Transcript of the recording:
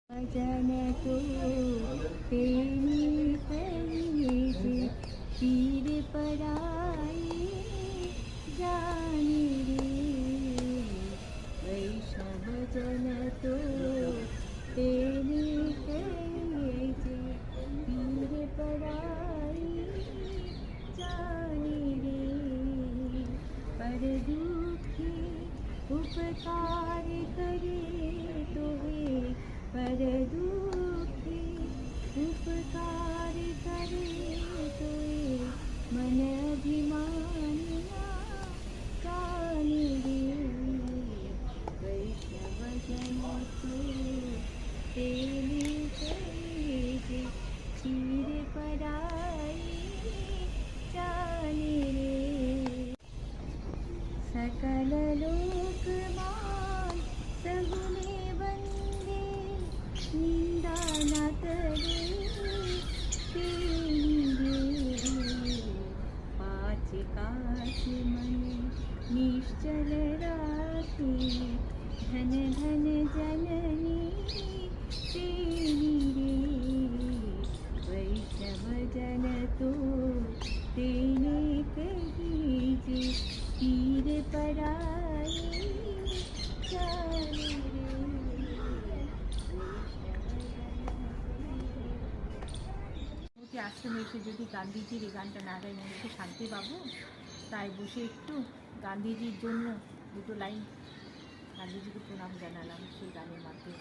जन तो तेरी कहीं तीर पराई जानी रे। वैष्णव जन तो तेरी कहीं तीर पराई जानी रे। पर दुखी उपकार करे तोहे, पर दुखी उपकार करे तोए मन अभिमानिया कानी रे। वैष्णव जन तो तेरी कहे चीर पराई जानी रे। सकल लोकमान सगुने वंदे, निंदा न करे तेरी रे। पाँच काज मन निश्चल राखी, धन धन जननी तेरी रे। वैष्णव जन तो तेने कही जे तीर पराई जानी रे। আশ্রমে এসে যদি গান্ধীজির এই গানটা না গাই মনে একটু শান্তি পাবো, তাই বসে একটু গান্ধীজির জন্য দুটো লাইন গান্ধীজিকে প্রণাম জানালাম সেই গানের মাধ্যমে।